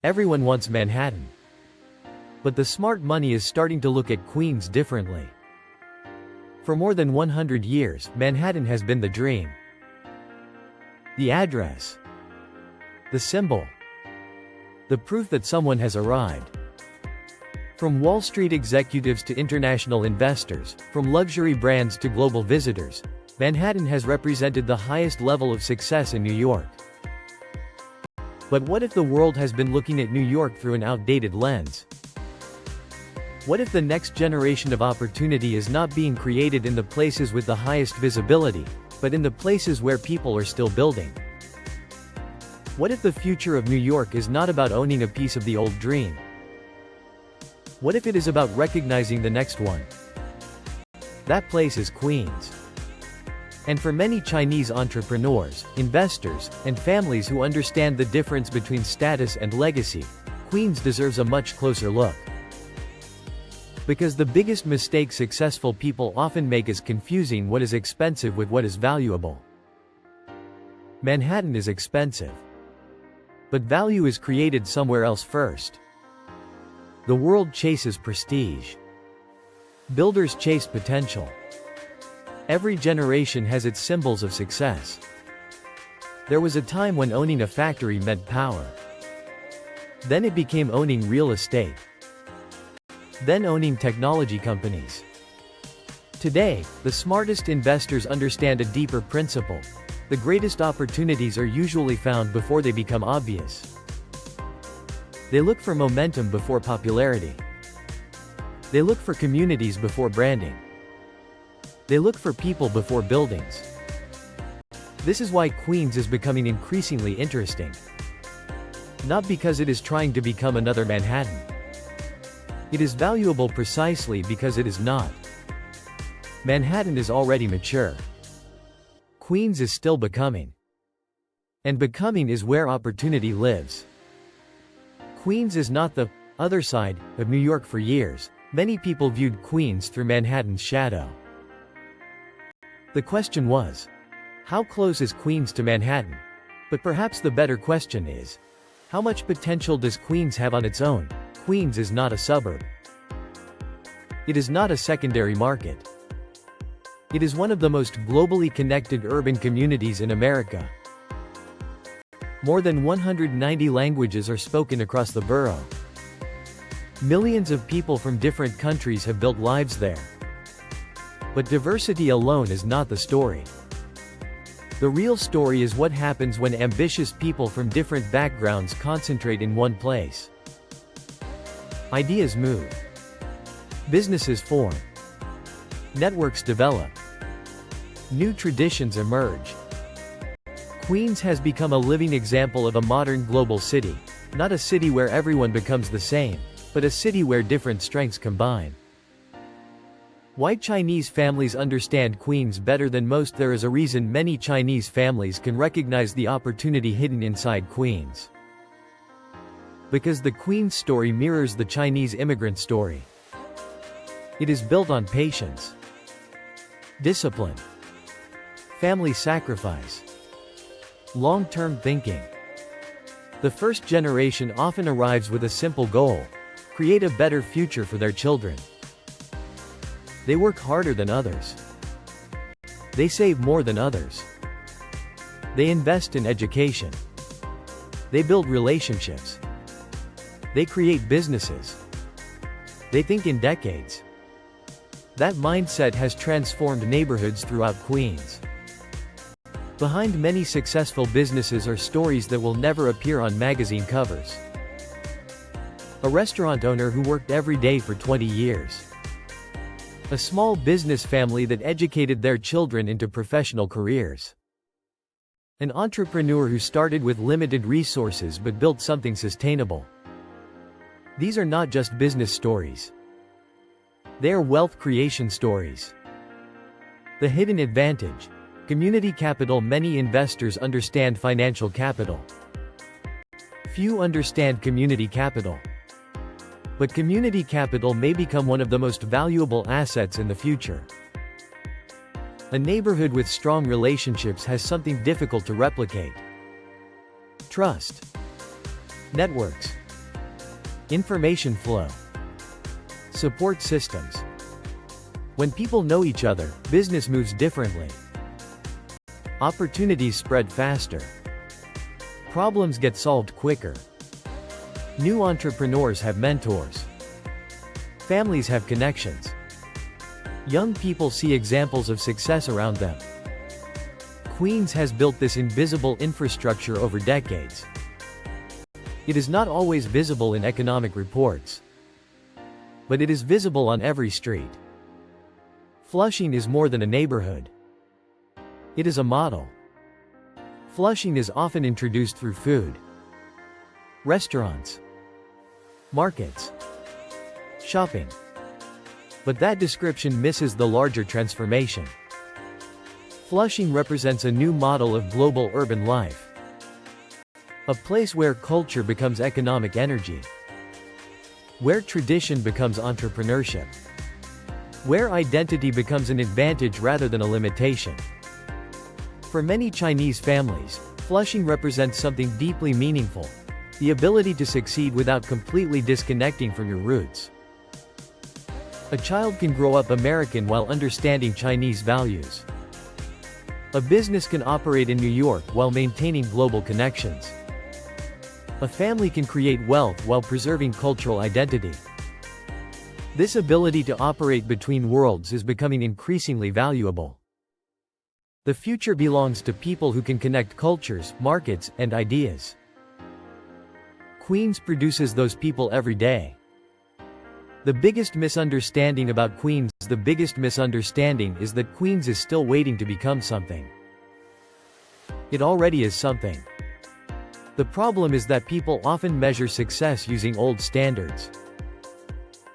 Everyone wants Manhattan. But the smart money is starting to look at Queens differently. For more than 100 years, Manhattan has been the dream. The address. The symbol. The proof that someone has arrived. From Wall Street executives to international investors, from luxury brands to global visitors, Manhattan has represented the highest level of success in New York. But what if the world has been looking at New York through an outdated lens? What if the next generation of opportunity is not being created in the places with the highest visibility, but in the places where people are still building? What if the future of New York is not about owning a piece of the old dream? What if it is about recognizing the next one? That place is Queens. And for many Chinese entrepreneurs, investors, and families who understand the difference between status and legacy, Queens deserves a much closer look. Because the biggest mistake successful people often make is confusing what is expensive with what is valuable. Manhattan is expensive. But value is created somewhere else first. The world chases prestige. Builders chase potential. Every generation has its symbols of success. There was a time when owning a factory meant power. Then it became owning real estate. Then owning technology companies. Today, the smartest investors understand a deeper principle. The greatest opportunities are usually found before they become obvious. They look for momentum before popularity. They look for communities before branding. They look for people before buildings. This is why Queens is becoming increasingly interesting. Not because it is trying to become another Manhattan. It is valuable precisely because it is not. Manhattan is already mature. Queens is still becoming. And becoming is where opportunity lives. Queens is not the other side of New York. For years, many people viewed Queens through Manhattan's shadow. The question was, how close is Queens to Manhattan? But perhaps the better question is, how much potential does Queens have on its own? Queens is not a suburb. It is not a secondary market. It is one of the most globally connected urban communities in America. More than 190 languages are spoken across the borough. Millions of people from different countries have built lives there. But diversity alone is not the story. The real story is what happens when ambitious people from different backgrounds concentrate in one place. Ideas move. Businesses form. Networks develop. New traditions emerge. Queens has become a living example of a modern global city, not a city where everyone becomes the same, but a city where different strengths combine. Why Chinese families understand Queens better than most? There is a reason many Chinese families can recognize the opportunity hidden inside Queens. Because the Queens story mirrors the Chinese immigrant story. It is built on patience, discipline, family sacrifice, long-term thinking. The first generation often arrives with a simple goal: create a better future for their children. They work harder than others. They save more than others. They invest in education. They build relationships. They create businesses. They think in decades. That mindset has transformed neighborhoods throughout Queens. Behind many successful businesses are stories that will never appear on magazine covers. A restaurant owner who worked every day for 20 years. A small business family that educated their children into professional careers. An entrepreneur who started with limited resources but built something sustainable. These are not just business stories. They are wealth creation stories. The hidden advantage. Community capital. Many investors understand financial capital. Few understand community capital. But community capital may become one of the most valuable assets in the future. A neighborhood with strong relationships has something difficult to replicate. Trust. Networks. Information flow. Support systems. When people know each other, business moves differently. Opportunities spread faster. Problems get solved quicker. New entrepreneurs have mentors. Families have connections. Young people see examples of success around them. Queens has built this invisible infrastructure over decades. It is not always visible in economic reports, but it is visible on every street. Flushing is more than a neighborhood. It is a model. Flushing is often introduced through food, restaurants, markets, shopping. But that description misses the larger transformation. Flushing represents a new model of global urban life. A place where culture becomes economic energy. Where tradition becomes entrepreneurship. Where identity becomes an advantage rather than a limitation. For many Chinese families, Flushing represents something deeply meaningful: the ability to succeed without completely disconnecting from your roots. A child can grow up American while understanding Chinese values. A business can operate in New York while maintaining global connections. A family can create wealth while preserving cultural identity. This ability to operate between worlds is becoming increasingly valuable. The future belongs to people who can connect cultures, markets, and ideas. Queens produces those people every day. The biggest misunderstanding about Queens is that Queens is still waiting to become something. It already is something. The problem is that people often measure success using old standards.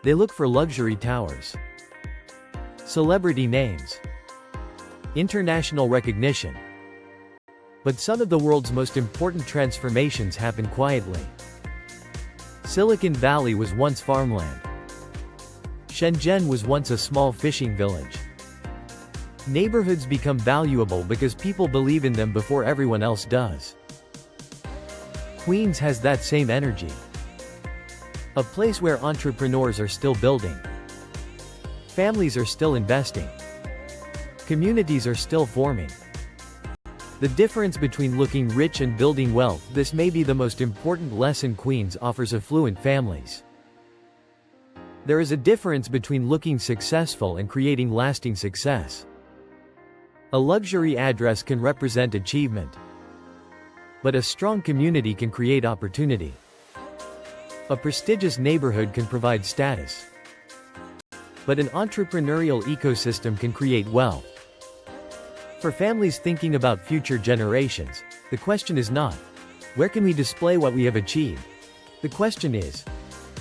They look for luxury towers, celebrity names, international recognition. But some of the world's most important transformations happen quietly. Silicon Valley was once farmland. Shenzhen was once a small fishing village. Neighborhoods become valuable because people believe in them before everyone else does. Queens has that same energy. A place where entrepreneurs are still building. Families are still investing. Communities are still forming. The difference between looking rich and building wealth: this may be the most important lesson Queens offers affluent families. There is a difference between looking successful and creating lasting success. A luxury address can represent achievement, but a strong community can create opportunity. A prestigious neighborhood can provide status, but an entrepreneurial ecosystem can create wealth. For families thinking about future generations, the question is not, where can we display what we have achieved? The question is,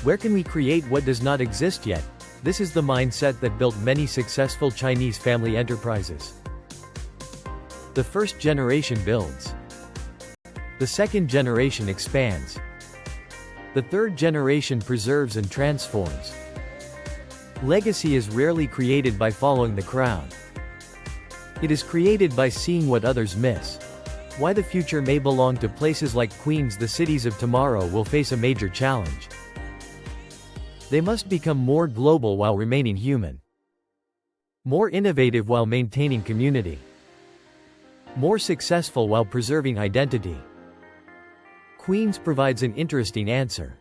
where can we create what does not exist yet? This is the mindset that built many successful Chinese family enterprises. The first generation builds. The second generation expands. The third generation preserves and transforms. Legacy is rarely created by following the crowd. It is created by seeing what others miss. Why the future may belong to places like Queens. The cities of tomorrow will face a major challenge. They must become more global while remaining human. More innovative while maintaining community. More successful while preserving identity. Queens provides an interesting answer.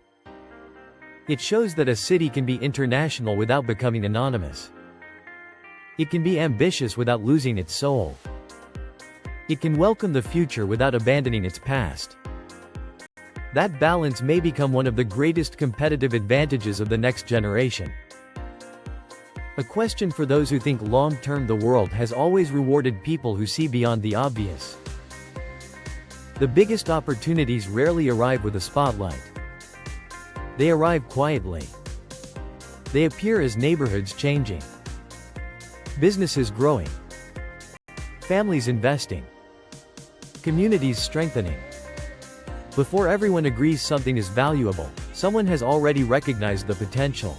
It shows that a city can be international without becoming anonymous. It can be ambitious without losing its soul. It can welcome the future without abandoning its past. That balance may become one of the greatest competitive advantages of the next generation. A question for those who think long-term: the world has always rewarded people who see beyond the obvious. The biggest opportunities rarely arrive with a spotlight. They arrive quietly. They appear as neighborhoods changing, businesses growing, families investing, communities strengthening. Before everyone agrees something is valuable, someone has already recognized the potential.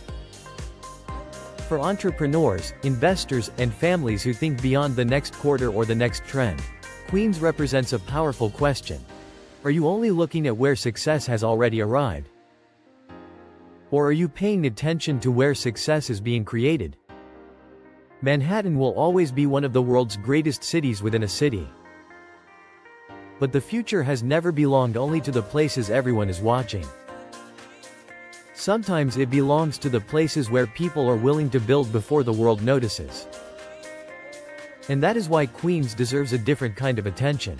For entrepreneurs, investors, and families who think beyond the next quarter or the next trend, Queens represents a powerful question. Are you only looking at where success has already arrived? Or are you paying attention to where success is being created? Manhattan will always be one of the world's greatest cities within a city. But the future has never belonged only to the places everyone is watching. Sometimes it belongs to the places where people are willing to build before the world notices. And that is why Queens deserves a different kind of attention.